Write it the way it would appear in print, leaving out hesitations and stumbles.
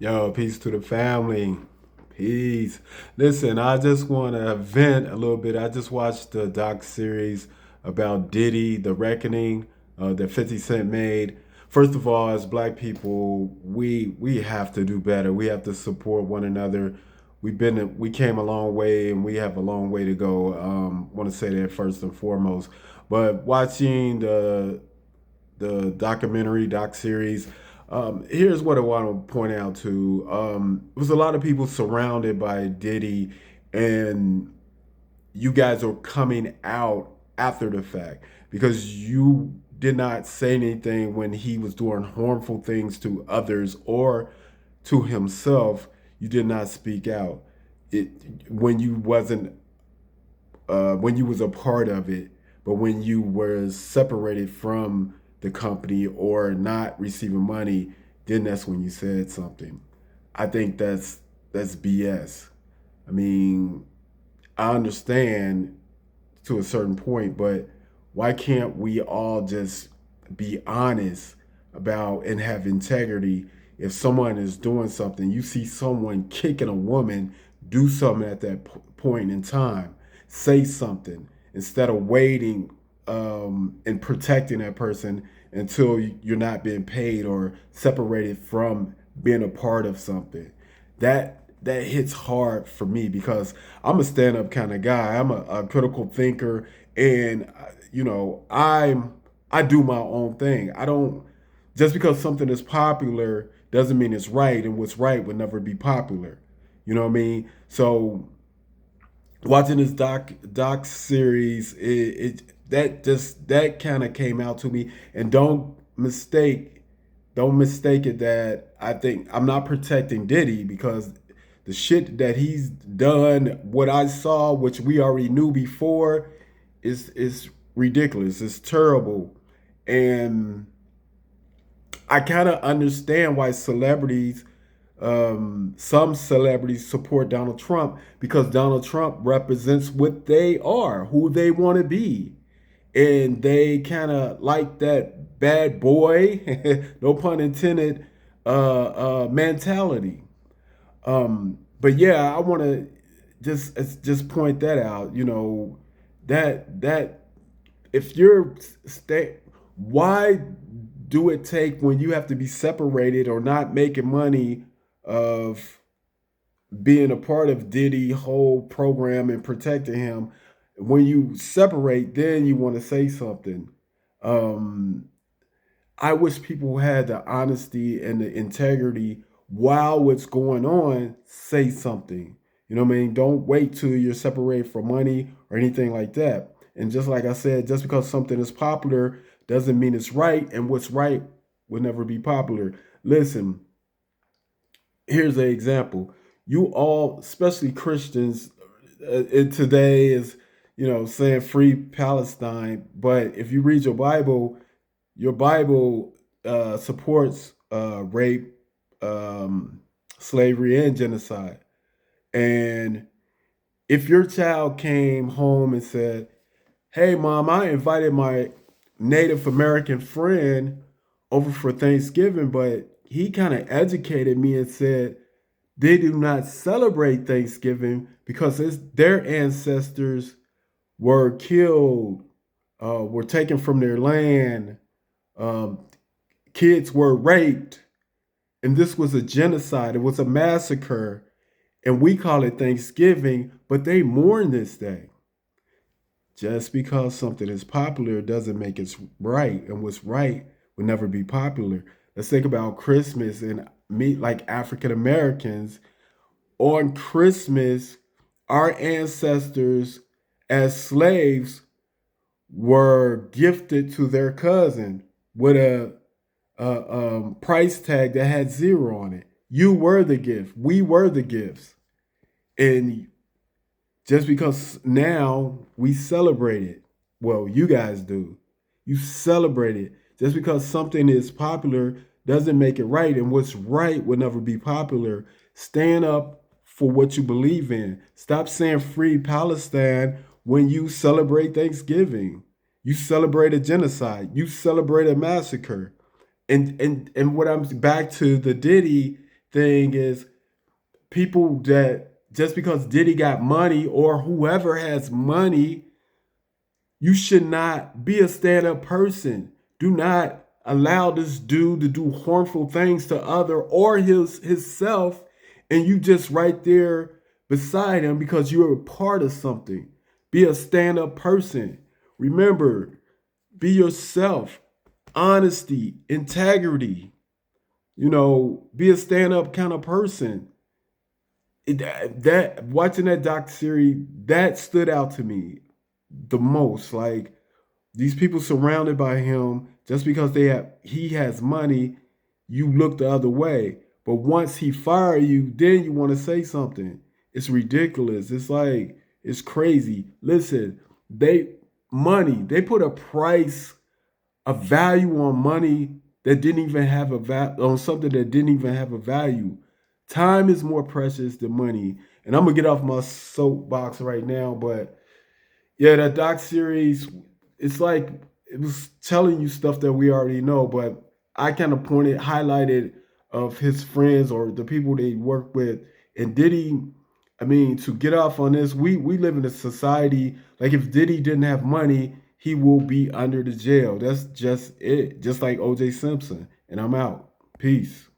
Yo, peace to the family. Peace. Listen, I just want to vent a little bit. I just watched the doc series about Diddy, The Reckoning, that 50 Cent made. First of all, as black people, we have to do better. We have to support one another. We came a long way and we have a long way to go. Want to say that first and foremost. But watching the documentary doc series. Here's what I want to point out to. There was a lot of people surrounded by Diddy, and you guys are coming out after the fact because you did not say anything when he was doing harmful things to others or to himself. You did not speak out. It when you wasn't when you was a part of it, but when you were separated from the company or not receiving money, then that's when you said something. I think that's BS. I mean, I understand to a certain point, but why can't we all just be honest about and have integrity? If someone is doing something, you see someone kicking a woman, do something at that point in time. Say something instead of waiting and protecting that person until you're not being paid or separated from being a part of something. That hits hard for me because I'm a stand up kind of guy. I'm a critical thinker, and I do my own thing. I don't just because something is popular doesn't mean it's right, and what's right would never be popular. You know what I mean? So watching this doc series, it that just that kind of came out to me. And don't mistake it that I think I'm not protecting Diddy because the shit that he's done, what I saw, which we already knew before, is ridiculous. It's terrible, and I kind of understand why some celebrities support Donald Trump because Donald Trump represents what they are, who they want to be. And they kind of like that bad boy, no pun intended, mentality. But yeah, I want to just point that out. That if you're stay, why do it take when you have to be separated or not making money of being a part of Diddy whole program and protecting him? When you separate, then you want to say something. Um, I wish people had the honesty and the integrity while what's going on, say something. You know what I mean? Don't wait till you're separated for money or anything like that. And just like I said, just because something is popular doesn't mean it's right, and what's right will never be popular. Listen, here's an example. You all, especially Christians, today is, saying free Palestine. But if you read your Bible supports rape, slavery, and genocide. And if your child came home and said, "Hey, mom, I invited my Native American friend over for Thanksgiving, but he kind of educated me and said they do not celebrate Thanksgiving because their ancestors were killed, were taken from their land, um, kids were raped, and this was a genocide. It was a massacre, and we call it Thanksgiving, but they mourn this day." Just because something is popular doesn't make it right, and what's right will never be popular. Let's think about Christmas and me, like African Americans. On Christmas, our ancestors as slaves were gifted to their cousin with a price tag that had zero on it. You were the gift. We were the gifts. And just because now we celebrate it, well, you guys do. You celebrate it. Just because something is popular doesn't make it right. And what's right will never be popular. Stand up for what you believe in. Stop saying free Palestine when you celebrate Thanksgiving. You celebrate a genocide. You celebrate a massacre. And what I'm back to the Diddy thing is people that just because Diddy got money or whoever has money, you should not be a stand-up person. Do not allow this dude to do harmful things to other or his self, and you just right there beside him because you're a part of something. Be a stand-up person. Remember, be yourself. Honesty, integrity. Be a stand-up kind of person. That watching that doc series, that stood out to me the most. Like, these people surrounded by him, just because he has money, you look the other way. But once he fire you, then you want to say something. It's ridiculous. It's like, it's crazy. Listen, they put a price, a value on money that didn't even have a on something that didn't even have a value. Time is more precious than money. And I'm gonna get off my soapbox right now, but yeah, that doc series, it's like it was telling you stuff that we already know, but I kind of highlighted of his friends or the people they work with. And Diddy, I mean, to get off on this, we live in a society like if Diddy didn't have money, he will be under the jail. That's just it. Just like OJ Simpson. And I'm out. Peace.